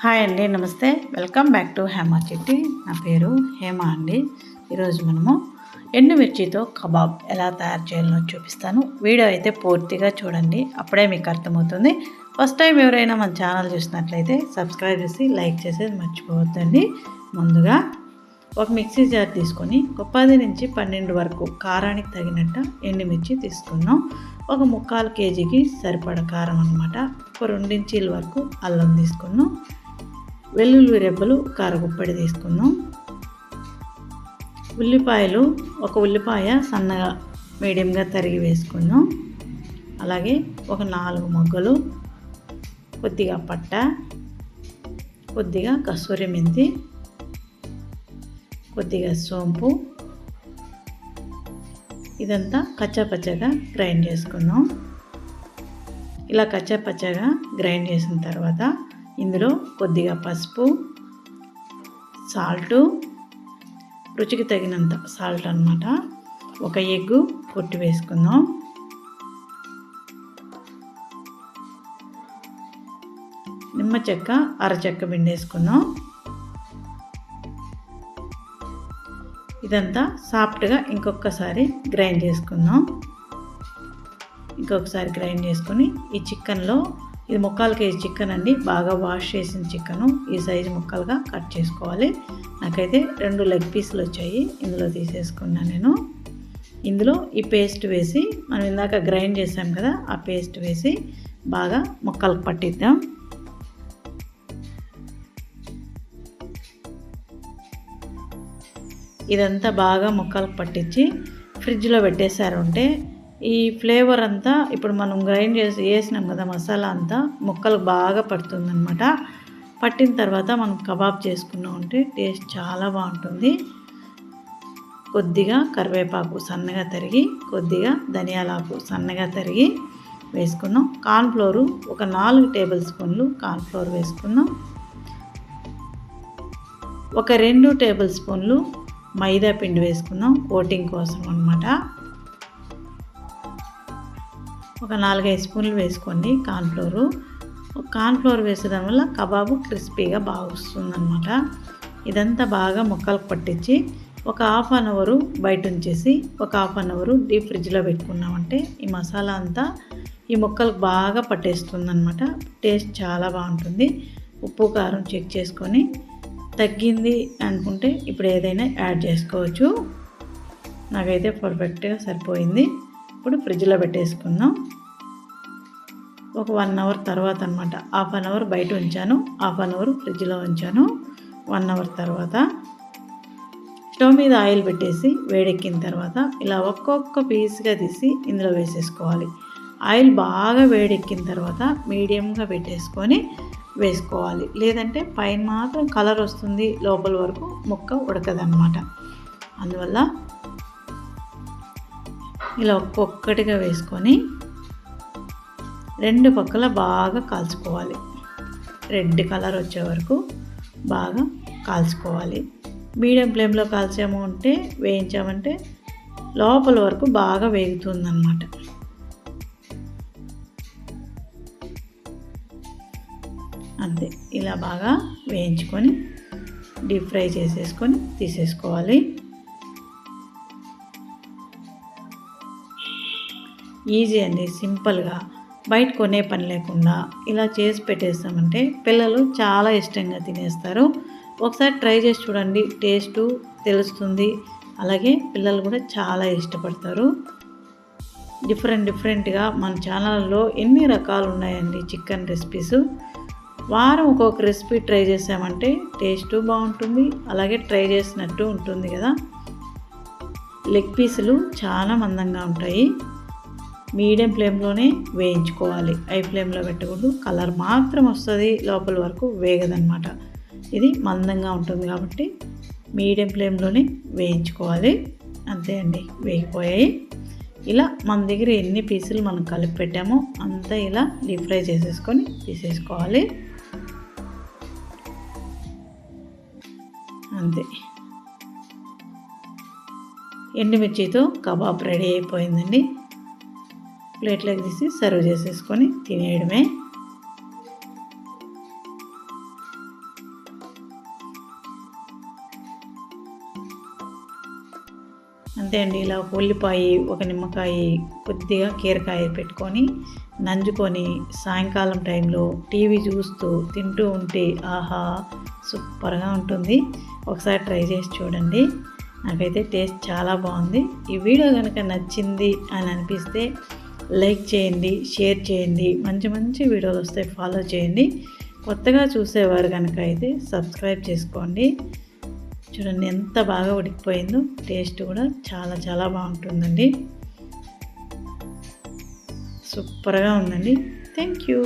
Hi అండి, నమస్తే. Welcome back to Hema చిట్టి. నా పేరు హేమ అండి. ఈరోజు మనము ఎండుమిర్చితో కబాబ్ ఎలా తయారు చేయాలో చూపిస్తాను. వీడియో అయితే పూర్తిగా చూడండి, అప్పుడే మీకు అర్థమవుతుంది. ఫస్ట్ టైం ఎవరైనా మన ఛానల్ చూసినట్లయితే సబ్స్క్రైబ్ చేసి లైక్ చేసేది మర్చిపోవద్దండి. ముందుగా ఒక మిక్సీ జార్ తీసుకొని ఒక 10 నుంచి 12 వరకు కారానికి తగినట్టు ఎండుమిర్చి తీసుకున్నాం. ఒక 3/4 కేజీకి సరిపడ కారం అనమాట. ఒక 2 ఇంచీల వరకు అల్లం తీసుకున్నాం. వెల్లుల్లి రెబ్బలు కారగుప్పడి తీసుకుందాం. ఉల్లిపాయలు ఒక ఉల్లిపాయ సన్నగా మీడియంగా తరిగి వేసుకుందాం. అలాగే ఒక 4 మొగ్గలు, కొద్దిగా పట్ట, కొద్దిగా కసూరి మెంతి, కొద్దిగా సోంపు, ఇదంతా కచ్చాపచ్చగా గ్రైండ్ చేసుకుందాం. ఇలా కచ్చాపచ్చగా గ్రైండ్ చేసిన తర్వాత ఇందులో కొద్దిగా పసుపు, సాల్టు, రుచికి తగినంత సాల్ట్ అన్నమాట. ఒక ఎగ్గు కొట్టి వేసుకుందాం. నిమ్మ చెక్క అరచెక్క పిండేసుకుందాం. ఇదంతా సాఫ్ట్గా ఇంకొకసారి గ్రైండ్ చేసుకుందాం. ఇంకొకసారి గ్రైండ్ చేసుకొని ఈ చికెన్లో, ఇది 3/4 కేజీ చికెన్ అండి, బాగా వాష్ చేసిన చికెను ఈ సైజు ముక్కలుగా కట్ చేసుకోవాలి. నాకైతే 2 లెగ్ పీసులు వచ్చాయి, ఇందులో తీసేసుకున్నాను నేను. ఇందులో ఈ పేస్ట్ వేసి, మనం ఇందాక గ్రైండ్ చేసాం కదా, ఆ పేస్ట్ వేసి బాగా ముక్కలకు పట్టిద్దాం. ఇదంతా బాగా ముక్కలకు పట్టించి ఫ్రిడ్జ్లో పెట్టేశారంటే ఈ ఫ్లేవర్ అంతా ఇప్పుడు మనం గ్రైండ్ చేసి వేసినాం కదా మసాలా అంతా ముక్కలకు బాగా పడుతుందన్నమాట. పట్టిన తర్వాత మనం కబాబ్ చేసుకున్నాం అంటే టేస్ట్ చాలా బాగుంటుంది. కొద్దిగా కరివేపాకు సన్నగా తరిగి, కొద్దిగా ధనియాలాకు సన్నగా తరిగి వేసుకున్నాం. కార్న్ఫ్లోరు ఒక 4 టేబుల్ స్పూన్లు కార్న్ఫ్లోర్ వేసుకున్నాం. ఒక 2 టేబుల్ స్పూన్లు మైదా పిండి వేసుకున్నాం కోటింగ్ కోసం అన్నమాట. ఒక 4-5 స్పూన్లు వేసుకోండి కార్న్ఫ్లోరు. కార్న్ఫ్లోర్ వేసడం వల్ల కబాబు క్రిస్పీగా బాగా వస్తుందన్నమాట. ఇదంతా బాగా ముక్కలకు పట్టించి ఒక 1/2 అవర్ బయట ఉంచేసి ఒక 1/2 అవర్ డీప్ ఫ్రిడ్జ్లో పెట్టుకున్నామంటే ఈ మసాలా అంతా ఈ ముక్కలకు బాగా పట్టేస్తుందన్నమాట. టేస్ట్ చాలా బాగుంటుంది. ఉప్పు కారం చెక్ చేసుకొని తగ్గింది అనుకుంటే ఇప్పుడు ఏదైనా యాడ్ చేసుకోవచ్చు. నాకైతే పర్ఫెక్ట్గా సరిపోయింది. ఇప్పుడు ఫ్రిడ్జ్లో పెట్టేసుకుందాం. ఒక 1 అవర్ తర్వాత అనమాట, 1/2 అవర్ బయట ఉంచాను, 1/2 అవర్ ఫ్రిడ్జ్లో ఉంచాను. 1 అవర్ తర్వాత స్టవ్ మీద ఆయిల్ పెట్టేసి వేడెక్కిన తర్వాత ఇలా ఒక్కొక్క పీస్గా తీసి ఇందులో వేసేసుకోవాలి. ఆయిల్ బాగా వేడెక్కిన తర్వాత మీడియంగా పెట్టేసుకొని వేసుకోవాలి, లేదంటే పైన మాత్రం కలర్ వస్తుంది, లోపల వరకు ముక్క ఉడకదన్నమాట. అందువల్ల ఇలా ఒక్కొక్కటిగా వేసుకొని 2 పక్కల బాగా కాల్చుకోవాలి. రెడ్ కలర్ వచ్చే వరకు బాగా కాల్చుకోవాలి. మీడియం ఫ్లేమ్లో వేయించామంటే లోపల వరకు బాగా వేగుతుందన్నమాట. అంతే, ఇలా బాగా వేయించుకొని డీప్ ఫ్రై చేసేసుకొని తీసేసుకోవాలి. ఈజీ అండి, సింపుల్గా బయట కొనే పని లేకుండా ఇలా చేసి పెట్టేస్తామంటే పిల్లలు చాలా ఇష్టంగా తినేస్తారు. ఒకసారి ట్రై చేసి చూడండి, టేస్టు తెలుస్తుంది. అలాగే పిల్లలు కూడా చాలా ఇష్టపడతారు. డిఫరెంట్గా మన ఛానల్లో ఎన్ని రకాలు ఉన్నాయండి చికెన్ రెసిపీస్. వారం ఒక్కొక్క రెసిపీ ట్రై చేసామంటే టేస్టు బాగుంటుంది, అలాగే ట్రై చేసినట్టు ఉంటుంది కదా. లెగ్ పీసులు చాలా మందంగా ఉంటాయి. మీడియం ఫ్లేమ్లోనే వేయించుకోవాలి, హై ఫ్లేమ్లో పెట్టకూడదు. కలర్ మాత్రం వస్తుంది, లోపల వరకు వేగదన్నమాట. ఇది మందంగా ఉంటుంది కాబట్టి మీడియం ఫ్లేమ్లోనే వేయించుకోవాలి. అంతే అండి, వేగిపోయాయి. ఇలా మన దగ్గర ఎన్ని పీసులు మనం కలిపి పెట్టామో అంతా ఇలా డీప్ ఫ్రై చేసేసుకొని తీసేసుకోవాలి. అంతే, ఎండుమిర్చితో కబాబ్ రెడీ అయిపోయిందండి. ప్లేట్లోకి తీసి సర్వ్ చేసేసుకొని తినేయడమే. అంతే అండి. ఇలా ఒక ఉల్లిపాయ, ఒక నిమ్మకాయ, కొద్దిగా కీరకాయ పెట్టుకొని నంజుకొని సాయంకాలం టైంలో టీవీ చూస్తూ తింటూ ఉంటే ఆహా సూపర్గా ఉంటుంది. ఒకసారి ట్రై చేసి చూడండి. నాకైతే టేస్ట్ చాలా బాగుంది. ఈ వీడియో కనుక నచ్చింది అని అనిపిస్తే లైక్ చేయండి, షేర్ చేయండి. మంచి మంచి వీడియోలు వస్తాయి, ఫాలో చేయండి. కొత్తగా చూసేవారు కనుక అయితే సబ్స్క్రైబ్ చేసుకోండి. చూడండి ఎంత బాగా ఉడికిపోయిందో. టేస్ట్ కూడా చాలా చాలా బాగుంటుందండి. సూపర్గా ఉందండి. Thank you.